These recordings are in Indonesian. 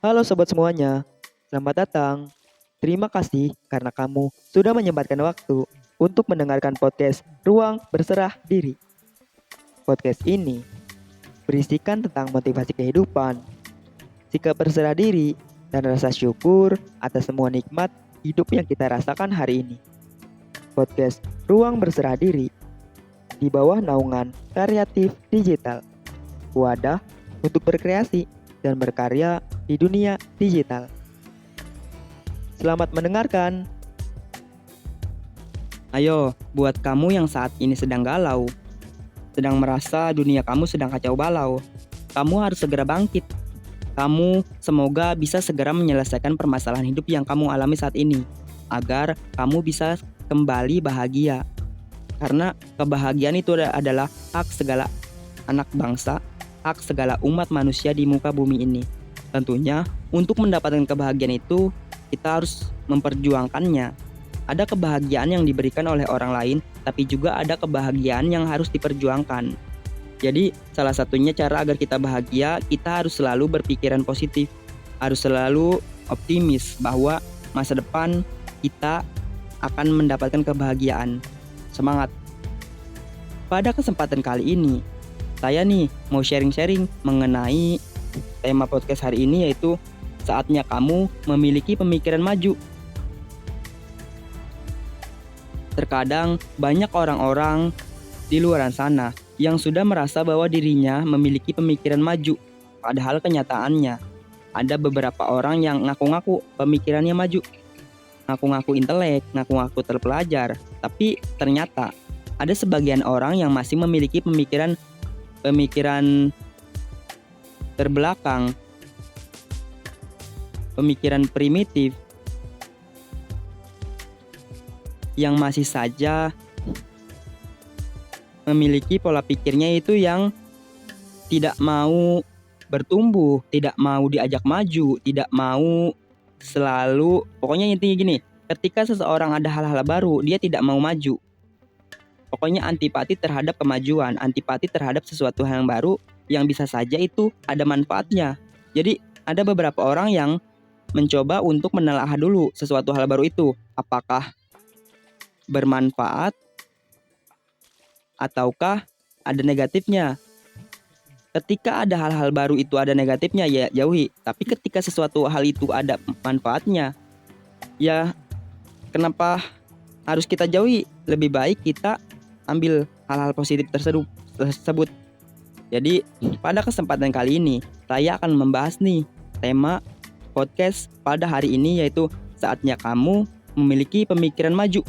Halo sobat semuanya, selamat datang. Terima kasih karena kamu sudah menyempatkan waktu untuk mendengarkan podcast Ruang Berserah Diri. Podcast ini berisikan tentang motivasi kehidupan, sikap berserah diri, dan rasa syukur atas semua nikmat hidup yang kita rasakan hari ini. Podcast Ruang Berserah Diri di bawah naungan Kreatif Digital, wadah untuk berkreasi dan berkarya di dunia digital. Selamat mendengarkan. Ayo, buat kamu yang saat ini sedang galau, sedang merasa dunia kamu sedang kacau balau, kamu harus segera bangkit. Kamu semoga bisa segera menyelesaikan permasalahan hidup yang kamu alami saat ini, agar kamu bisa kembali bahagia. Karena kebahagiaan itu adalah hak segala anak bangsa, hak segala umat manusia di muka bumi ini. Tentunya, untuk mendapatkan kebahagiaan itu, kita harus memperjuangkannya. Ada kebahagiaan yang diberikan oleh orang lain, tapi juga ada kebahagiaan yang harus diperjuangkan. Jadi, salah satunya cara agar kita bahagia, kita harus selalu berpikiran positif, harus selalu optimis bahwa masa depan kita akan mendapatkan kebahagiaan. Semangat! Pada kesempatan kali ini, saya mau sharing-sharing mengenai tema podcast hari ini, yaitu saatnya kamu memiliki pemikiran maju. Terkadang banyak orang-orang di luar sana yang sudah merasa bahwa dirinya memiliki pemikiran maju. Padahal kenyataannya ada beberapa orang yang ngaku-ngaku pemikirannya maju, ngaku-ngaku intelek, ngaku-ngaku terpelajar. Tapi ternyata ada sebagian orang yang masih memiliki pemikiran terbelakang, pemikiran primitif, yang masih saja memiliki pola pikirnya itu yang tidak mau bertumbuh, tidak mau diajak maju, tidak mau selalu, pokoknya intinya gini, ketika seseorang ada hal-hal baru, dia tidak mau maju. Pokoknya antipati terhadap kemajuan, antipati terhadap sesuatu hal yang baru yang bisa saja itu ada manfaatnya. Jadi ada beberapa orang yang mencoba untuk menelaah dulu sesuatu hal baru itu, apakah bermanfaat ataukah ada negatifnya. Ketika ada hal-hal baru itu ada negatifnya, ya jauhi. Tapi ketika sesuatu hal itu ada manfaatnya, ya kenapa harus kita jauhi? Lebih baik kita ambil hal-hal positif tersebut. Jadi pada kesempatan kali ini saya akan membahas tema podcast pada hari ini, yaitu saatnya kamu memiliki pemikiran maju.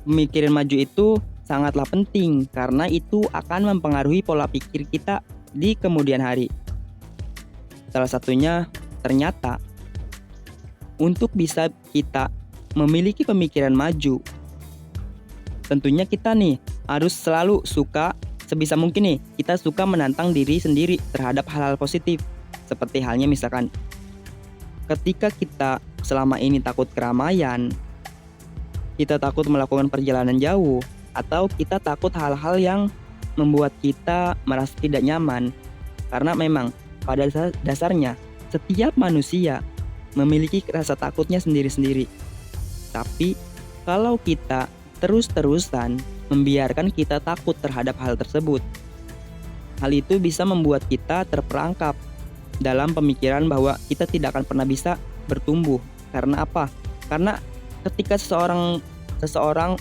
Pemikiran maju itu sangatlah penting karena itu akan mempengaruhi pola pikir kita di kemudian hari. Salah satunya ternyata untuk bisa kita memiliki pemikiran maju, tentunya kita harus selalu suka, sebisa mungkin kita suka menantang diri sendiri terhadap hal-hal positif. Seperti halnya misalkan ketika kita selama ini takut keramaian, kita takut melakukan perjalanan jauh, atau kita takut hal-hal yang membuat kita merasa tidak nyaman. Karena memang pada dasarnya setiap manusia memiliki rasa takutnya sendiri-sendiri. Tapi kalau kita terus-terusan membiarkan kita takut terhadap hal tersebut, hal itu bisa membuat kita terperangkap dalam pemikiran bahwa kita tidak akan pernah bisa bertumbuh. Karena apa? Karena ketika seseorang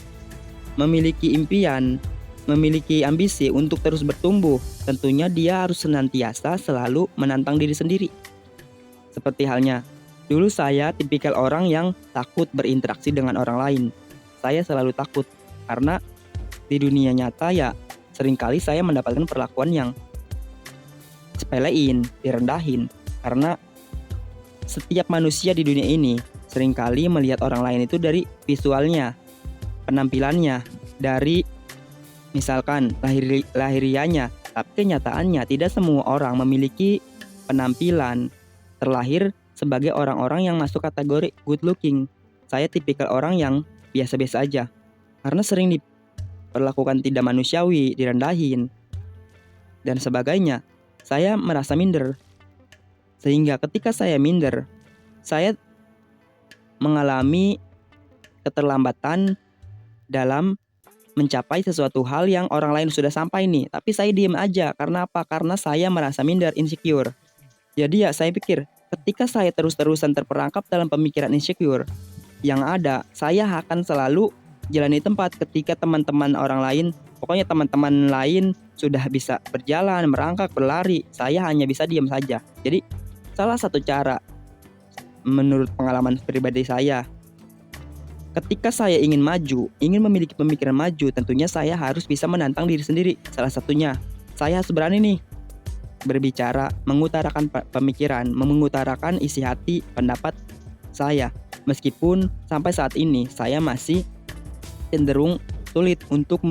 memiliki impian, memiliki ambisi untuk terus bertumbuh, tentunya dia harus senantiasa selalu menantang diri sendiri. Seperti halnya, dulu saya tipikal orang yang takut berinteraksi dengan orang lain. Saya selalu takut karena di dunia nyata seringkali saya mendapatkan perlakuan yang sepelein, direndahin. Karena setiap manusia di dunia ini seringkali melihat orang lain itu dari visualnya, penampilannya, dari misalkan lahirianya. Tapi kenyataannya tidak semua orang memiliki penampilan terlahir sebagai orang-orang yang masuk kategori good looking. Saya tipikal orang yang biasa-biasa aja karena sering diperlakukan tidak manusiawi, direndahin, dan sebagainya. saya merasa minder. Sehingga ketika saya minder, saya mengalami keterlambatan dalam mencapai sesuatu hal yang orang lain sudah sampai nih. Tapi saya diem aja. Karena apa? Karena saya merasa minder, insecure. Jadi ya saya pikir, ketika saya terus-terusan terperangkap dalam pemikiran insecure, yang ada saya akan selalu jalani tempat ketika teman-teman orang lain, pokoknya teman-teman lain sudah bisa berjalan, merangkak, berlari, saya hanya bisa diam saja. Jadi salah satu cara menurut pengalaman pribadi saya, ketika saya ingin maju, ingin memiliki pemikiran maju, tentunya saya harus bisa menantang diri sendiri. Salah satunya, saya harus berani nih berbicara, mengutarakan pemikiran, mengutarakan isi hati, pendapat saya. Meskipun sampai saat ini saya masih cenderung sulit untuk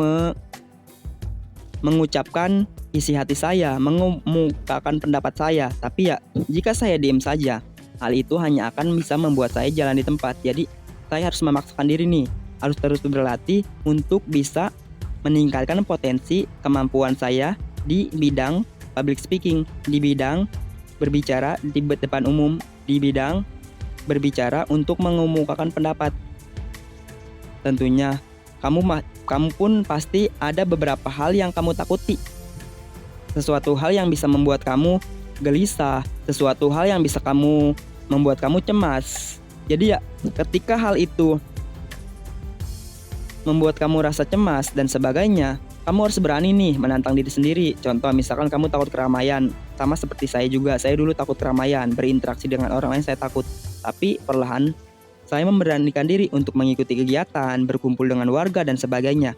mengucapkan isi hati saya, mengemukakan pendapat saya. Tapi ya, jika saya diam saja, hal itu hanya akan bisa membuat saya jalan di tempat. Jadi saya harus memaksakan diri nih, harus terus berlatih untuk bisa meningkatkan potensi kemampuan saya di bidang public speaking, di bidang berbicara di depan umum, di bidang berbicara untuk mengemukakan pendapat. Tentunya kamu pun pasti ada beberapa hal yang kamu takuti. Sesuatu hal yang bisa membuat kamu gelisah, sesuatu hal yang bisa membuat kamu cemas. Jadi ya, ketika hal itu membuat kamu rasa cemas dan sebagainya, kamu harus berani nih menantang diri sendiri. Contoh misalkan kamu takut keramaian, sama seperti saya juga. Saya dulu takut keramaian, berinteraksi dengan orang lain saya takut. Tapi perlahan saya memberanikan diri untuk mengikuti kegiatan, berkumpul dengan warga dan sebagainya.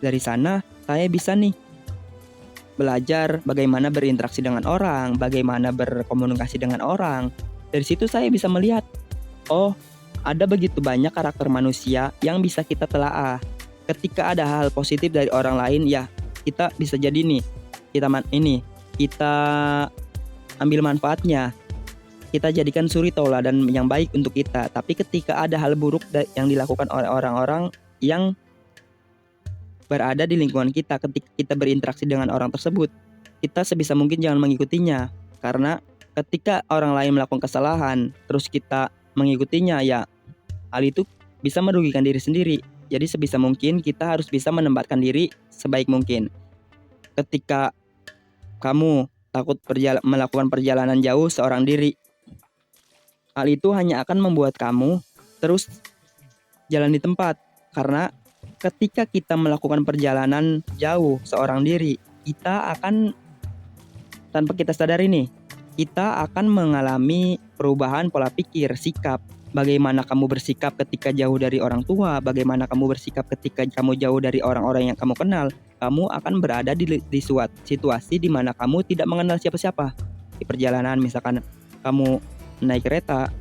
Dari sana saya bisa nih belajar bagaimana berinteraksi dengan orang, bagaimana berkomunikasi dengan orang. Dari situ saya bisa melihat, oh, ada begitu banyak karakter manusia yang bisa kita telaah. Ketika ada hal positif dari orang lain, ya kita bisa jadi nih, kita ambil manfaatnya. Kita jadikan suri tauladan yang baik untuk kita. Tapi ketika ada hal buruk yang dilakukan oleh orang-orang yang berada di lingkungan kita, ketika kita berinteraksi dengan orang tersebut, kita sebisa mungkin jangan mengikutinya. Karena ketika orang lain melakukan kesalahan, terus kita mengikutinya, ya hal itu bisa merugikan diri sendiri. Jadi sebisa mungkin kita harus bisa menempatkan diri sebaik mungkin. Ketika kamu takut melakukan perjalanan jauh seorang diri, hal itu hanya akan membuat kamu terus jalan di tempat. Karena ketika kita melakukan perjalanan jauh seorang diri, kita akan, tanpa kita sadari nih, kita akan mengalami perubahan pola pikir, sikap. Bagaimana kamu bersikap ketika jauh dari orang tua, bagaimana kamu bersikap ketika kamu jauh dari orang-orang yang kamu kenal. Kamu akan berada di suatu situasi di mana kamu tidak mengenal siapa-siapa. Di perjalanan misalkan kamu naik kereta,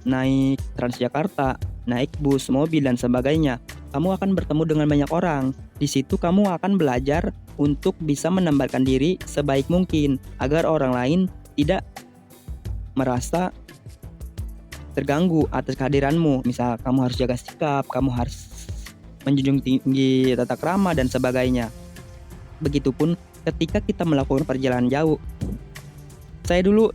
naik Transjakarta, naik bus, mobil dan sebagainya. Kamu akan bertemu dengan banyak orang. Di situ kamu akan belajar untuk bisa menempatkan diri sebaik mungkin agar orang lain tidak merasa terganggu atas kehadiranmu. Misal kamu harus jaga sikap, kamu harus menjunjung tinggi tata krama dan sebagainya. Begitupun ketika kita melakukan perjalanan jauh. Saya dulu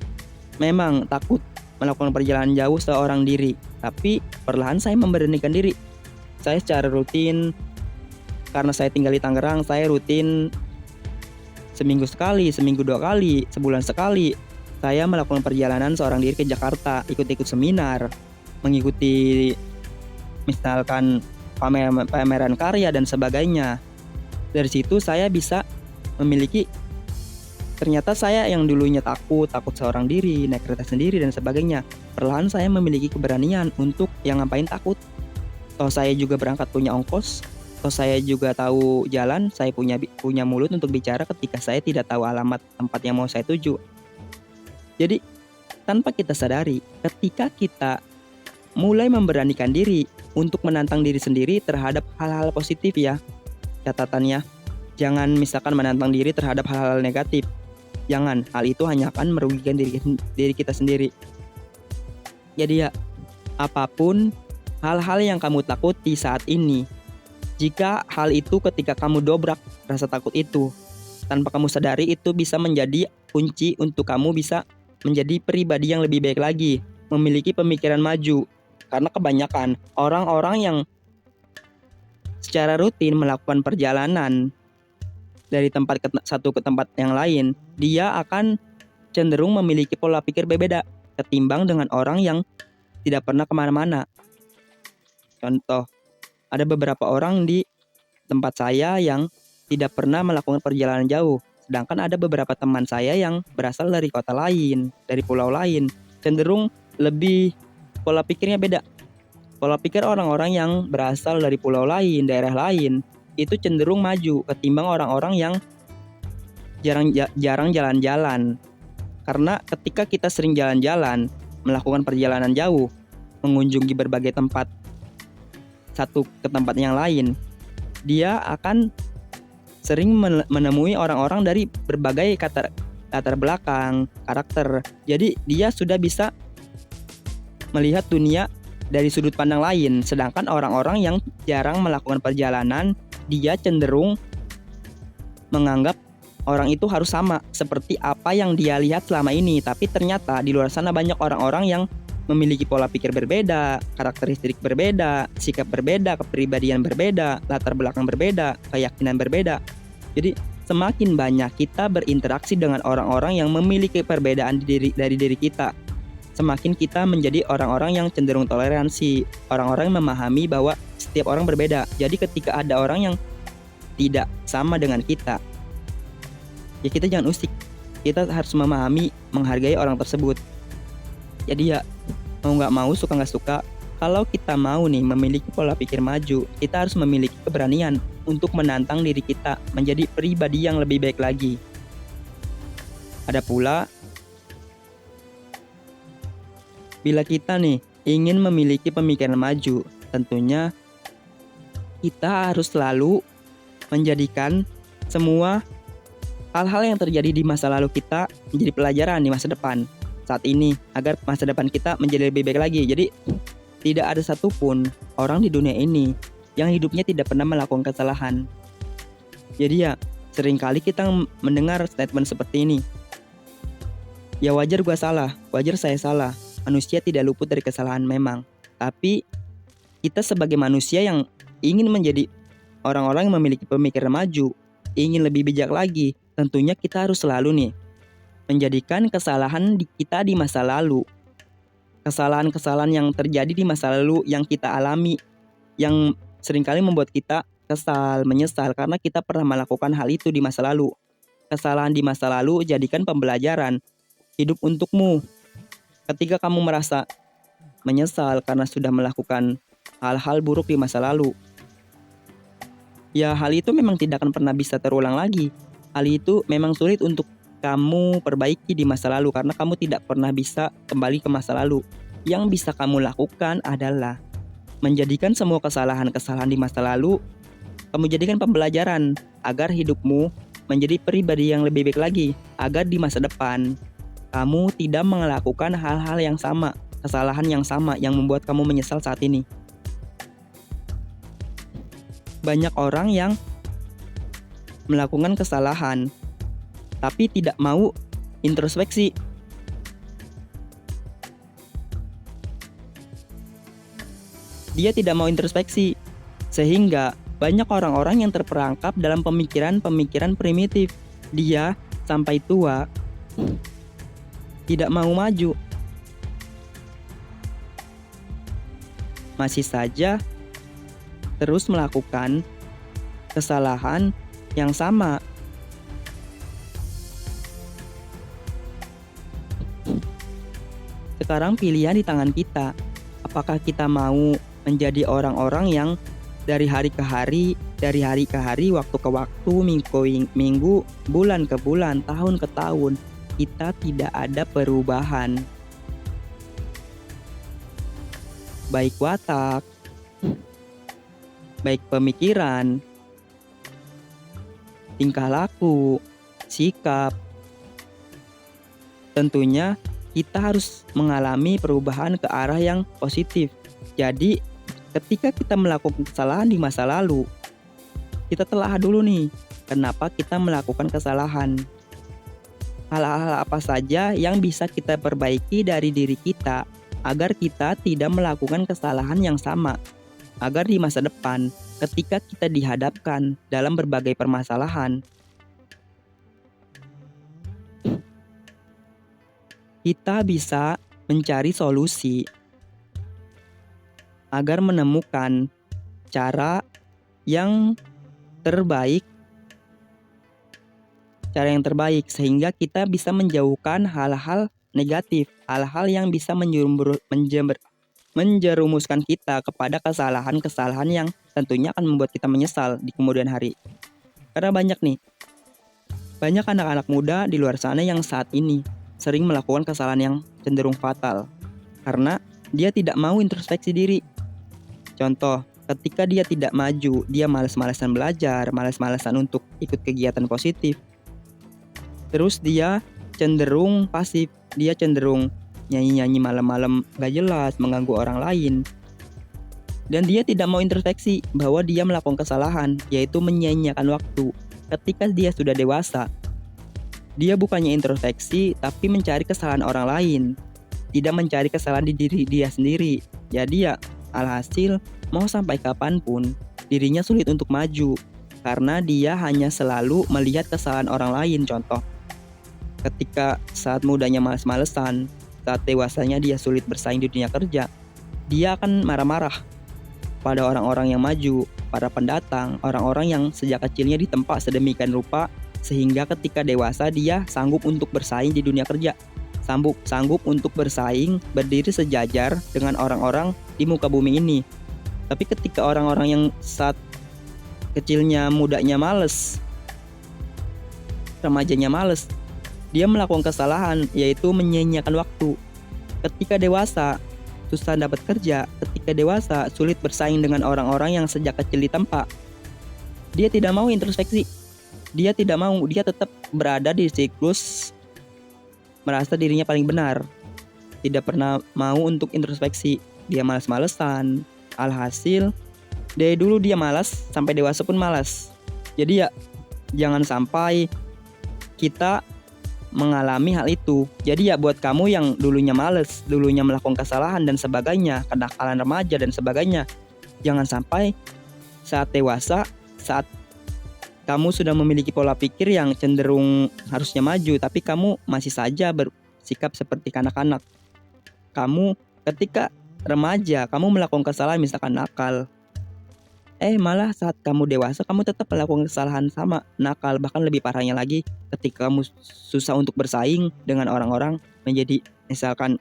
memang takut melakukan perjalanan jauh seorang diri, tapi perlahan saya memberanikan diri. Saya secara rutin, karena saya tinggal di Tangerang, saya rutin seminggu sekali, seminggu 2 kali, sebulan sekali saya melakukan perjalanan seorang diri ke Jakarta, ikut-ikut seminar, mengikuti misalkan pameran karya dan sebagainya. Dari situ saya bisa memiliki, ternyata saya yang dulunya takut seorang diri, naik kereta sendiri dan sebagainya, perlahan saya memiliki keberanian untuk yang ngapain takut. Toh saya juga berangkat punya ongkos, toh saya juga tahu jalan, saya punya mulut untuk bicara ketika saya tidak tahu alamat tempat yang mau saya tuju. Jadi tanpa kita sadari, ketika kita mulai memberanikan diri untuk menantang diri sendiri terhadap hal-hal positif ya, catatannya, jangan misalkan menantang diri terhadap hal-hal negatif. Jangan, hal itu hanya akan merugikan diri kita sendiri. Jadi ya, apapun hal-hal yang kamu takuti saat ini, jika hal itu ketika kamu dobrak rasa takut itu, tanpa kamu sadari itu bisa menjadi kunci untuk kamu bisa menjadi pribadi yang lebih baik lagi, memiliki pemikiran maju. Karena kebanyakan orang-orang yang secara rutin melakukan perjalanan dari tempat satu ke tempat yang lain, dia akan cenderung memiliki pola pikir berbeda ketimbang dengan orang yang tidak pernah kemana-mana. Contoh, ada beberapa orang di tempat saya yang tidak pernah melakukan perjalanan jauh, sedangkan ada beberapa teman saya yang berasal dari kota lain, dari pulau lain, cenderung lebih pola pikirnya beda. Pola pikir orang-orang yang berasal dari pulau lain, daerah lain, itu cenderung maju ketimbang orang-orang yang jarang jalan-jalan. Karena ketika kita sering jalan-jalan, melakukan perjalanan jauh, mengunjungi berbagai tempat satu ke tempat yang lain, dia akan sering menemui orang-orang dari berbagai latar belakang, karakter. Jadi dia sudah bisa melihat dunia dari sudut pandang lain. Sedangkan orang-orang yang jarang melakukan perjalanan, dia cenderung menganggap orang itu harus sama seperti apa yang dia lihat selama ini. Tapi ternyata di luar sana banyak orang-orang yang memiliki pola pikir berbeda, karakteristik berbeda, sikap berbeda, kepribadian berbeda, latar belakang berbeda, keyakinan berbeda. Jadi semakin banyak kita berinteraksi dengan orang-orang yang memiliki perbedaan dari diri kita, semakin kita menjadi orang-orang yang cenderung toleransi, orang-orang yang memahami bahwa setiap orang berbeda. Jadi ketika ada orang yang tidak sama dengan kita, ya kita jangan usik. Kita harus memahami, menghargai orang tersebut. Jadi ya mau nggak mau, suka nggak suka, kalau kita mau nih memiliki pola pikir maju, kita harus memiliki keberanian untuk menantang diri kita menjadi pribadi yang lebih baik lagi. Ada pula, bila kita nih ingin memiliki pemikiran maju, tentunya kita harus selalu menjadikan semua hal-hal yang terjadi di masa lalu kita menjadi pelajaran di masa depan saat ini, agar masa depan kita menjadi lebih baik lagi. Jadi tidak ada satupun orang di dunia ini yang hidupnya tidak pernah melakukan kesalahan. Jadi ya seringkali kita mendengar statement seperti ini, ya wajar gua salah, wajar saya salah. Manusia tidak luput dari kesalahan memang. Tapi kita sebagai manusia yang ingin menjadi orang-orang yang memiliki pemikiran maju, ingin lebih bijak lagi, tentunya kita harus selalu nih menjadikan kesalahan kita di masa lalu, kesalahan-kesalahan yang terjadi di masa lalu yang kita alami, yang seringkali membuat kita kesal, menyesal karena kita pernah melakukan hal itu di masa lalu. Kesalahan di masa lalu jadikan pembelajaran hidup untukmu. Ketika kamu merasa menyesal karena sudah melakukan hal-hal buruk di masa lalu, ya hal itu memang tidak akan pernah bisa terulang lagi. Hal itu memang sulit untuk kamu perbaiki di masa lalu karena kamu tidak pernah bisa kembali ke masa lalu. Yang bisa kamu lakukan adalah menjadikan semua kesalahan-kesalahan di masa lalu kamu jadikan pembelajaran agar hidupmu menjadi pribadi yang lebih baik lagi, agar di masa depan kamu tidak melakukan hal-hal yang sama, kesalahan yang sama yang membuat kamu menyesal saat ini. Banyak orang yang melakukan kesalahan tapi tidak mau introspeksi. Dia tidak mau introspeksi, sehingga banyak orang-orang yang terperangkap dalam pemikiran-pemikiran primitif. Dia sampai tua tidak mau maju, masih saja terus melakukan kesalahan yang sama. Sekarang pilihan di tangan kita. Apakah kita mau menjadi orang-orang yang dari hari ke hari, waktu ke waktu, minggu, bulan ke bulan, tahun ke tahun, kita tidak ada perubahan, baik watak, baik pemikiran, tingkah laku, sikap. Tentunya kita harus mengalami perubahan ke arah yang positif. Jadi ketika kita melakukan kesalahan di masa lalu, kita telah dulu nih, kenapa kita melakukan kesalahan. Hal-hal apa saja yang bisa kita perbaiki dari diri kita agar kita tidak melakukan kesalahan yang sama. Agar di masa depan, ketika kita dihadapkan dalam berbagai permasalahan, kita bisa mencari solusi agar menemukan cara yang terbaik sehingga kita bisa menjauhkan hal-hal negatif, hal-hal yang bisa menjerumuskan kita kepada kesalahan-kesalahan yang tentunya akan membuat kita menyesal di kemudian hari. Karena banyak anak-anak muda di luar sana yang saat ini sering melakukan kesalahan yang cenderung fatal karena dia tidak mau introspeksi diri. Contoh, ketika dia tidak maju, dia malas-malasan belajar, malas-malasan untuk ikut kegiatan positif. Terus dia cenderung pasif, dia cenderung nyanyi-nyanyi malam-malam gak jelas, mengganggu orang lain. Dan dia tidak mau introspeksi bahwa dia melakukan kesalahan, yaitu menyia-nyiakan waktu. Ketika dia sudah dewasa, dia bukannya introspeksi, tapi mencari kesalahan orang lain. Tidak mencari kesalahan di diri dia sendiri. Jadi ya, alhasil mau sampai kapanpun, dirinya sulit untuk maju. Karena dia hanya selalu melihat kesalahan orang lain. Contoh, ketika saat mudanya malas-malesan, saat dewasanya dia sulit bersaing di dunia kerja, dia akan marah-marah pada orang-orang yang maju, para pendatang, orang-orang yang sejak kecilnya ditempa sedemikian rupa sehingga ketika dewasa dia sanggup untuk bersaing di dunia kerja, sanggup untuk bersaing, berdiri sejajar dengan orang-orang di muka bumi ini. Tapi ketika orang-orang yang saat kecilnya, mudanya males, remajanya males, dia melakukan kesalahan, yaitu menyia-nyiakan waktu. Ketika dewasa, susah dapat kerja. Ketika dewasa, sulit bersaing dengan orang-orang yang sejak kecil ditempa. Dia tidak mau introspeksi. Dia tetap berada di siklus merasa dirinya paling benar. Tidak pernah mau untuk introspeksi. Dia malas-malesan. Alhasil, dari dulu dia malas, sampai dewasa pun malas. Jadi ya, jangan sampai kita mengalami hal itu. Jadi ya buat kamu yang dulunya males, dulunya melakukan kesalahan dan sebagainya, kenakalan remaja dan sebagainya, jangan sampai saat dewasa, saat kamu sudah memiliki pola pikir yang cenderung harusnya maju, tapi kamu masih saja bersikap seperti kanak-kanak. Kamu ketika remaja, kamu melakukan kesalahan misalkan nakal, malah saat kamu dewasa kamu tetap melakukan kesalahan sama, nakal, bahkan lebih parahnya lagi ketika kamu susah untuk bersaing dengan orang-orang menjadi misalkan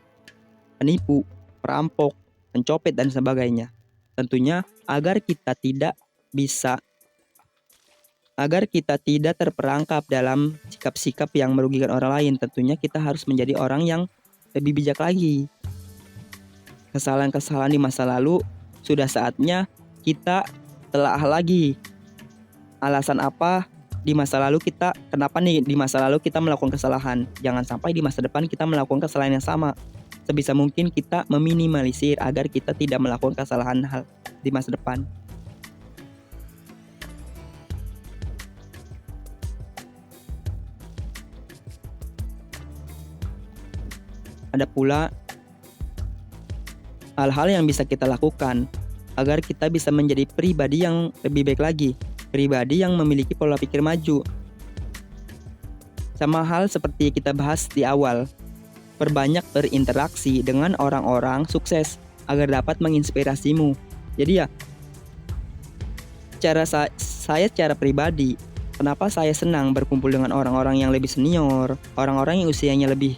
penipu, perampok, pencopet dan sebagainya. Tentunya agar kita tidak terperangkap dalam sikap-sikap yang merugikan orang lain, tentunya kita harus menjadi orang yang lebih bijak lagi. Kesalahan-kesalahan di masa lalu sudah saatnya kita telah lagi. Alasan apa kenapa nih di masa lalu kita melakukan kesalahan? Jangan sampai di masa depan kita melakukan kesalahan yang sama. Sebisa mungkin kita meminimalisir agar kita tidak melakukan kesalahan hal di masa depan. Ada pula hal-hal yang bisa kita lakukan agar kita bisa menjadi pribadi yang lebih baik lagi, pribadi yang memiliki pola pikir maju. Sama hal seperti kita bahas di awal, perbanyak berinteraksi dengan orang-orang sukses agar dapat menginspirasimu. Jadi ya, saya secara pribadi, kenapa saya senang berkumpul dengan orang-orang yang lebih senior, orang-orang yang usianya lebih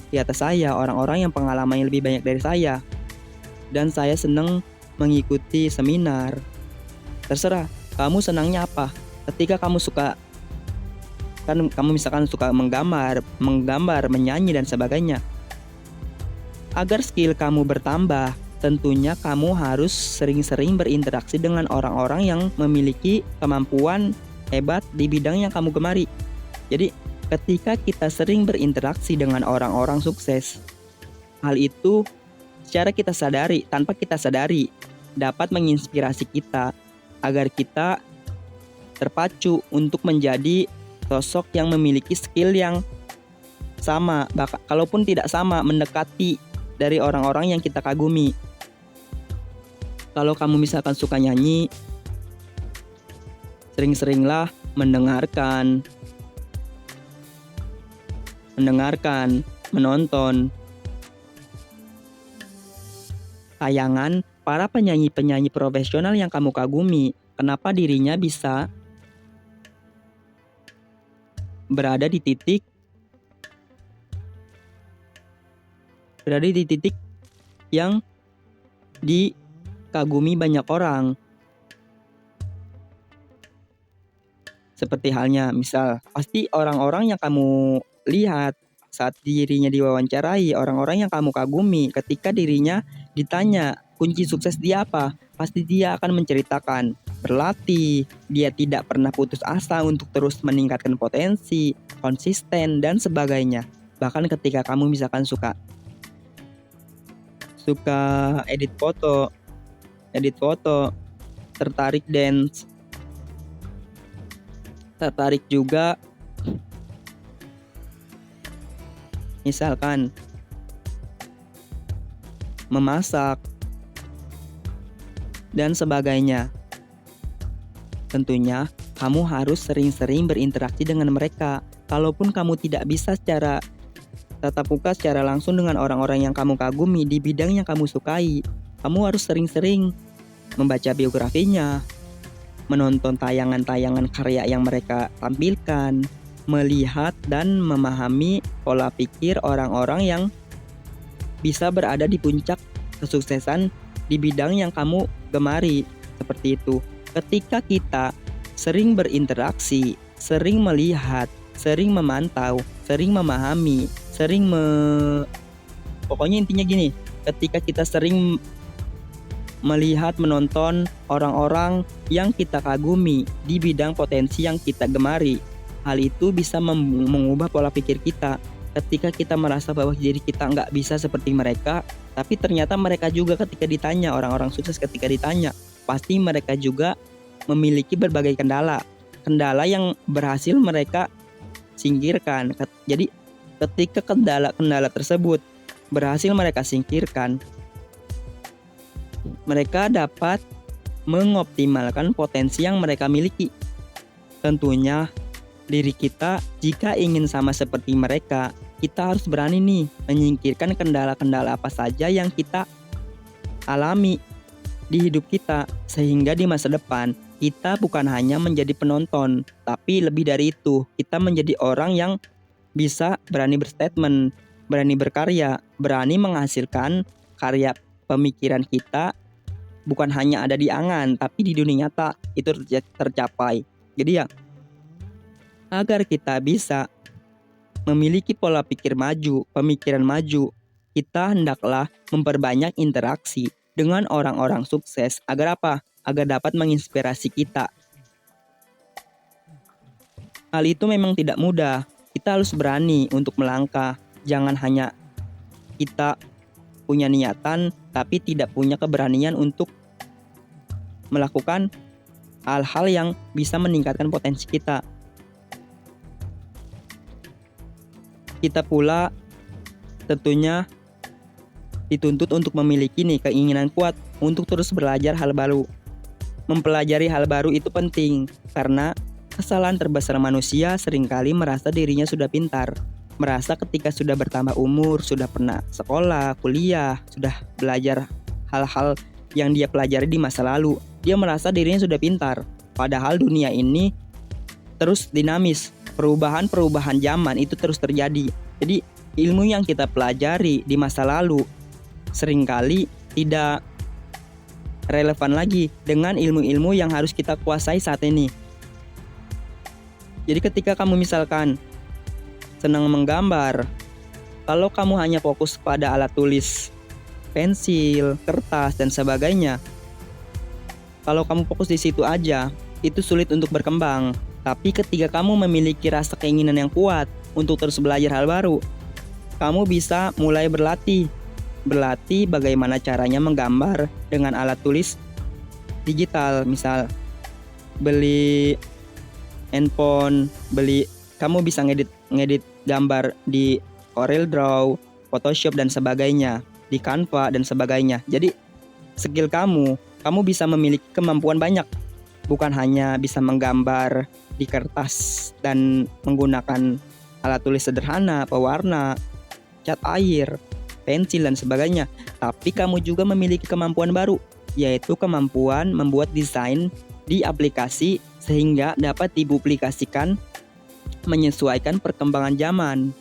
di atas saya, orang-orang yang pengalamannya lebih banyak dari saya. Dan saya senang mengikuti seminar. Terserah kamu senangnya apa. Ketika kamu misalkan suka menggambar, menyanyi dan sebagainya. Agar skill kamu bertambah, tentunya kamu harus sering-sering berinteraksi dengan orang-orang yang memiliki kemampuan hebat di bidang yang kamu gemari. Jadi, ketika kita sering berinteraksi dengan orang-orang sukses, hal itu secara kita sadari, tanpa kita sadari, dapat menginspirasi kita agar kita terpacu untuk menjadi sosok yang memiliki skill yang sama, bahkan kalaupun tidak sama, mendekati dari orang-orang yang kita kagumi. Kalau kamu misalkan suka nyanyi, sering-seringlah mendengarkan, menonton tayangan para penyanyi-penyanyi profesional yang kamu kagumi. Kenapa dirinya bisa berada di titik yang dikagumi banyak orang. Seperti halnya misal, pasti orang-orang yang kamu lihat saat dirinya diwawancarai, orang-orang yang kamu kagumi, ketika dirinya ditanya kunci sukses dia apa, pasti dia akan menceritakan berlatih, dia tidak pernah putus asa untuk terus meningkatkan potensi, konsisten, dan sebagainya. Bahkan ketika kamu misalkan suka edit foto, tertarik dance, tertarik juga misalkan memasak dan sebagainya. Tentunya kamu harus sering-sering berinteraksi dengan mereka. Kalaupun kamu tidak bisa secara tatap muka secara langsung dengan orang-orang yang kamu kagumi di bidang yang kamu sukai, kamu harus sering-sering membaca biografinya, menonton tayangan-tayangan karya yang mereka tampilkan, melihat dan memahami pola pikir orang-orang yang bisa berada di puncak kesuksesan di bidang yang kamu gemari. Seperti itu. Ketika kita sering berinteraksi, sering melihat, sering memantau, sering memahami, pokoknya intinya gini, ketika kita sering melihat, menonton orang-orang yang kita kagumi di bidang potensi yang kita gemari, hal itu bisa mengubah pola pikir kita. Ketika kita merasa bahwa diri kita nggak bisa seperti mereka, tapi ternyata mereka juga ketika ditanya, orang-orang sukses ketika ditanya, pasti mereka juga memiliki berbagai kendala yang berhasil mereka singkirkan. Jadi ketika kendala tersebut berhasil mereka singkirkan, mereka dapat mengoptimalkan potensi yang mereka miliki. Tentunya diri kita jika ingin sama seperti mereka, kita harus berani nih menyingkirkan kendala-kendala apa saja yang kita alami di hidup kita, sehingga di masa depan kita bukan hanya menjadi penonton, tapi lebih dari itu, kita menjadi orang yang bisa berani berstatement, berani berkarya, berani menghasilkan karya pemikiran kita bukan hanya ada di angan, tapi di dunia nyata itu tercapai. Jadi ya, agar kita bisa memiliki pola pikir maju, pemikiran maju, kita hendaklah memperbanyak interaksi dengan orang-orang sukses. Agar apa? Agar dapat menginspirasi kita. Hal itu memang tidak mudah. Kita harus berani untuk melangkah. Jangan hanya kita punya niatan, tapi tidak punya keberanian untuk melakukan hal-hal yang bisa meningkatkan potensi kita. Kita pula tentunya dituntut untuk memiliki keinginan kuat untuk terus belajar hal baru. Mempelajari hal baru itu penting karena kesalahan terbesar manusia seringkali merasa dirinya sudah pintar. Merasa ketika sudah bertambah umur, sudah pernah sekolah, kuliah, sudah belajar hal-hal yang dia pelajari di masa lalu, dia merasa dirinya sudah pintar. Padahal dunia ini terus dinamis. Perubahan zaman itu terus terjadi. Jadi ilmu yang kita pelajari di masa lalu seringkali tidak relevan lagi dengan ilmu-ilmu yang harus kita kuasai saat ini. Jadi ketika kamu misalkan senang menggambar, kalau kamu hanya fokus pada alat tulis, pensil, kertas, dan sebagainya, kalau kamu fokus di situ aja, itu sulit untuk berkembang. Tapi ketika kamu memiliki rasa keinginan yang kuat untuk terus belajar hal baru, kamu bisa mulai berlatih bagaimana caranya menggambar dengan alat tulis digital. Misal beli handphone, kamu bisa ngedit gambar di Corel Draw, Photoshop dan sebagainya, di Canva dan sebagainya. Jadi skill kamu bisa memiliki kemampuan banyak. Bukan hanya bisa menggambar di kertas dan menggunakan alat tulis sederhana, pewarna, cat air, pensil dan sebagainya. Tapi kamu juga memiliki kemampuan baru, yaitu kemampuan membuat desain di aplikasi sehingga dapat dipublikasikan menyesuaikan perkembangan zaman.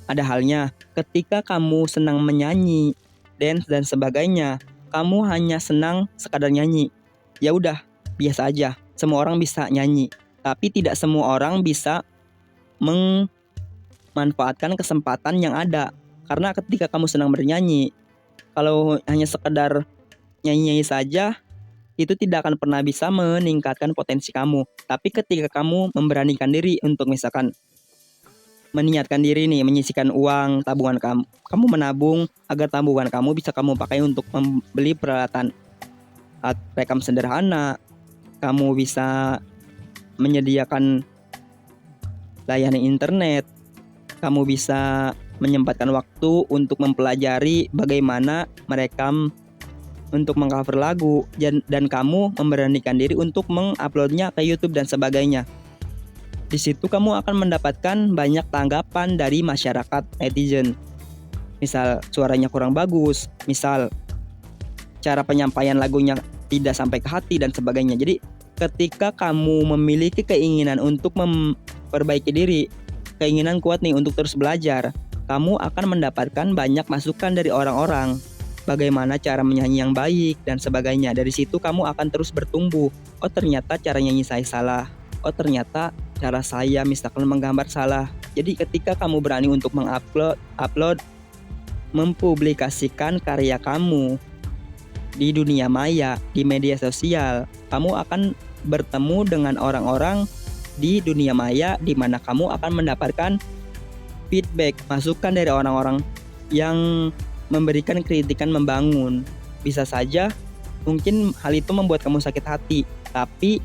Ada halnya ketika kamu senang menyanyi, dance dan sebagainya, kamu hanya senang sekadar nyanyi. Ya udah, biasa aja. Semua orang bisa nyanyi, tapi tidak semua orang bisa memanfaatkan kesempatan yang ada. Karena ketika kamu senang bernyanyi, kalau hanya sekedar nyanyi-nyanyi saja, itu tidak akan pernah bisa meningkatkan potensi kamu. Tapi ketika kamu memberanikan diri untuk misalkan meniatkan diri nih, menyisihkan uang tabungan kamu menabung agar tabungan kamu bisa kamu pakai untuk membeli peralatan alat rekam sederhana, kamu bisa menyediakan layanan internet, kamu bisa menyempatkan waktu untuk mempelajari bagaimana merekam untuk mengcover lagu, dan kamu memberanikan diri untuk menguploadnya ke YouTube dan sebagainya. Di situ kamu akan mendapatkan banyak tanggapan dari masyarakat netizen. Misal suaranya kurang bagus, misal cara penyampaian lagunya tidak sampai ke hati dan sebagainya. Jadi ketika kamu memiliki keinginan untuk memperbaiki diri, keinginan kuat nih untuk terus belajar, kamu akan mendapatkan banyak masukan dari orang-orang. Bagaimana cara menyanyi yang baik dan sebagainya. Dari situ kamu akan terus bertumbuh. Oh ternyata cara nyanyi saya salah. Oh ternyata cara saya misalkan menggambar salah. Jadi ketika kamu berani untuk mengupload, mempublikasikan karya kamu di dunia maya, di media sosial, kamu akan bertemu dengan orang-orang di dunia maya di mana kamu akan mendapatkan feedback, masukan dari orang-orang yang memberikan kritikan membangun. Bisa saja mungkin hal itu membuat kamu sakit hati, tapi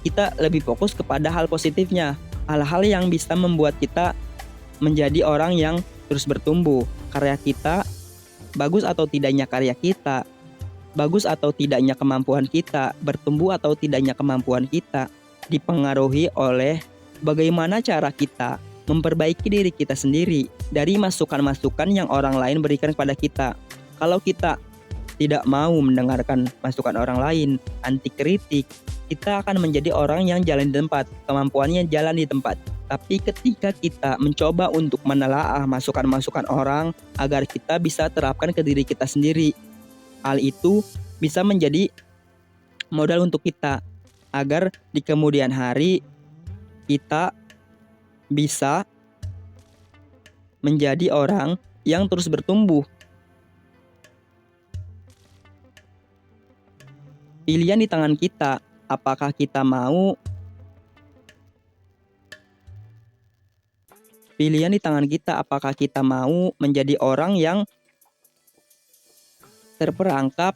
kita lebih fokus kepada hal positifnya, hal-hal yang bisa membuat kita menjadi orang yang terus bertumbuh. Karya kita, bagus atau tidaknya karya kita, bagus atau tidaknya kemampuan kita, bertumbuh atau tidaknya kemampuan kita, dipengaruhi oleh bagaimana cara kita memperbaiki diri kita sendiri dari masukan-masukan yang orang lain berikan kepada kita. Kalau kita tidak mau mendengarkan masukan orang lain, anti kritik, kita akan menjadi orang yang jalan di tempat, kemampuannya jalan di tempat. Tapi ketika kita mencoba untuk menelaah masukan-masukan orang agar kita bisa terapkan ke diri kita sendiri, hal itu bisa menjadi modal untuk kita agar di kemudian hari kita bisa menjadi orang yang terus bertumbuh. Pilihan di tangan kita, apakah kita mau menjadi orang yang terperangkap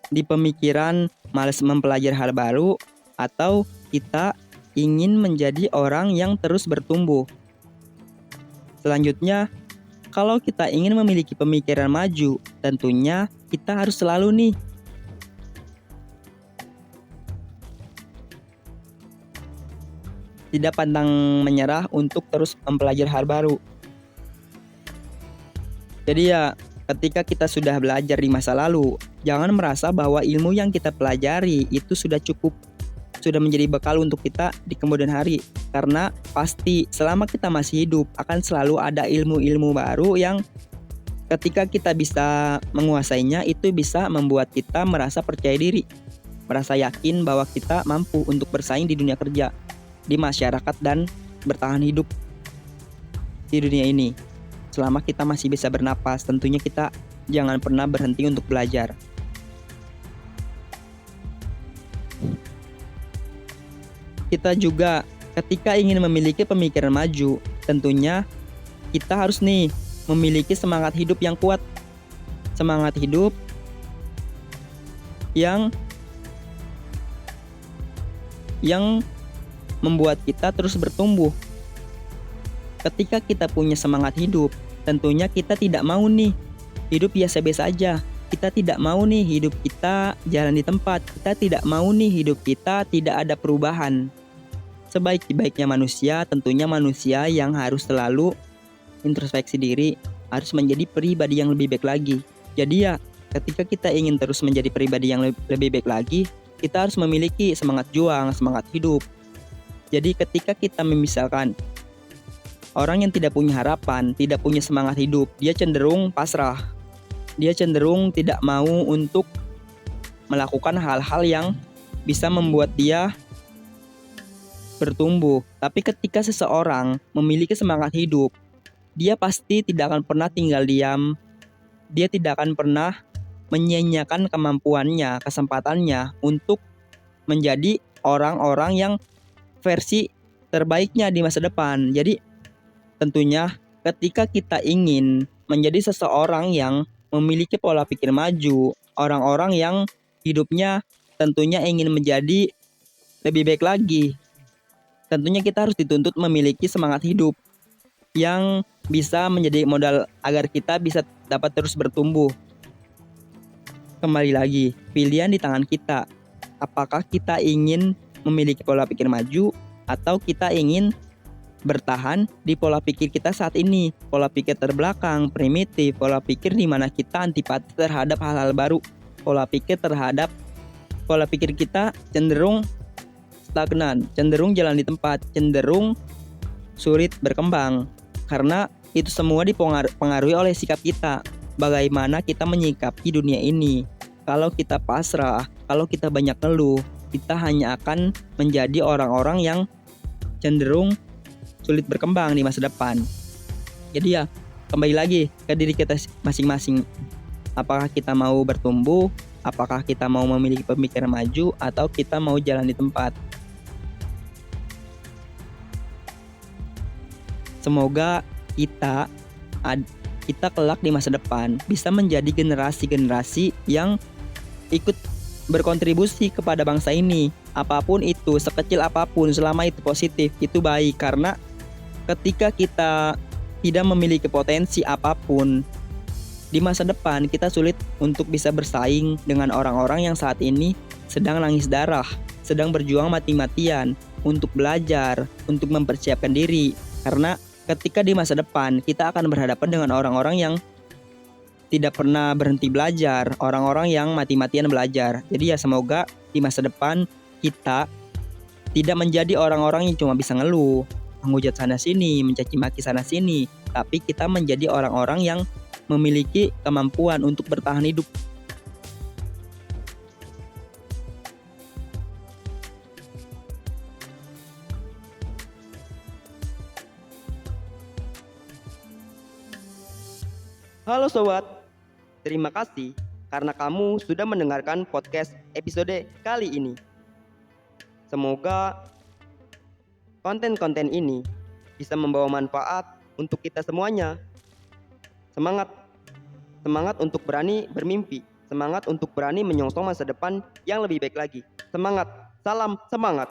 di pemikiran malas mempelajari hal baru, atau kita ingin menjadi orang yang terus bertumbuh. Selanjutnya, kalau kita ingin memiliki pemikiran maju, tentunya kita harus selalu tidak pantang menyerah untuk terus mempelajari hal baru. Jadi ya, ketika kita sudah belajar di masa lalu, jangan merasa bahwa ilmu yang kita pelajari itu sudah cukup, sudah menjadi bekal untuk kita di kemudian hari. Karena pasti selama kita masih hidup akan selalu ada ilmu-ilmu baru yang ketika kita bisa menguasainya, itu bisa membuat kita merasa percaya diri, merasa yakin bahwa kita mampu untuk bersaing di dunia kerja, di masyarakat, dan bertahan hidup di dunia ini. Selama kita masih bisa bernapas, tentunya kita jangan pernah berhenti untuk belajar. Kita juga ketika ingin memiliki pemikiran maju, tentunya kita harus memiliki semangat hidup yang kuat. Semangat hidup yang membuat kita terus bertumbuh. Ketika kita punya semangat hidup, tentunya kita tidak mau nih hidup biasa-biasa aja. Kita tidak mau nih hidup kita jalan di tempat. Kita tidak mau nih hidup kita tidak ada perubahan. Sebaik-baiknya manusia, tentunya manusia yang harus selalu introspeksi diri, harus menjadi pribadi yang lebih baik lagi. Jadi ya, ketika kita ingin terus menjadi pribadi yang lebih baik lagi, kita harus memiliki semangat juang, semangat hidup. Jadi ketika kita misalkan orang yang tidak punya harapan, tidak punya semangat hidup, dia cenderung pasrah. Dia cenderung tidak mau untuk melakukan hal-hal yang bisa membuat dia bertumbuh. Tapi ketika seseorang memiliki semangat hidup, dia pasti tidak akan pernah tinggal diam. Dia tidak akan pernah menyia-nyiakan kemampuannya, kesempatannya untuk menjadi orang-orang yang versi terbaiknya di masa depan. Jadi tentunya ketika kita ingin menjadi seseorang yang memiliki pola pikir maju, orang-orang yang hidupnya tentunya ingin menjadi lebih baik lagi, tentunya kita harus dituntut memiliki semangat hidup yang bisa menjadi modal agar kita bisa dapat terus bertumbuh. Kembali lagi, pilihan di tangan kita. Apakah kita ingin memiliki pola pikir maju atau kita ingin bertahan di pola pikir kita saat ini, pola pikir terbelakang, primitif, pola pikir di mana kita antipati terhadap hal-hal baru, pola pikir kita cenderung stagnan, cenderung jalan di tempat, cenderung sulit berkembang, karena itu semua dipengaruhi oleh sikap kita, bagaimana kita menyikapi dunia ini. Kalau kita pasrah, kalau kita banyak ngeluh, kita hanya akan menjadi orang-orang yang cenderung sulit berkembang di masa depan. Jadi ya, kembali lagi ke diri kita masing-masing. Apakah kita mau bertumbuh? Apakah kita mau memiliki pemikiran maju? Atau kita mau jalan di tempat? Semoga kita kelak di masa depan bisa menjadi generasi-generasi yang ikut berkontribusi kepada bangsa ini. Apapun itu, sekecil apapun, selama itu positif, itu baik. Karena ketika kita tidak memiliki potensi apapun, di masa depan kita sulit untuk bisa bersaing dengan orang-orang yang saat ini sedang nangis darah, sedang berjuang mati-matian untuk belajar, untuk mempersiapkan diri. Karena ketika di masa depan kita akan berhadapan dengan orang-orang yang tidak pernah berhenti belajar, orang-orang yang mati-matian belajar. Jadi ya, semoga di masa depan kita tidak menjadi orang-orang yang cuma bisa ngeluh, menghujat sana sini, mencaci maki sana sini, tapi kita menjadi orang-orang yang memiliki kemampuan untuk bertahan hidup. Halo sobat, terima kasih karena kamu sudah mendengarkan podcast episode kali ini. Semoga konten-konten ini bisa membawa manfaat untuk kita semuanya. Semangat, semangat untuk berani bermimpi, semangat untuk berani menyongsong masa depan yang lebih baik lagi. Semangat, salam semangat.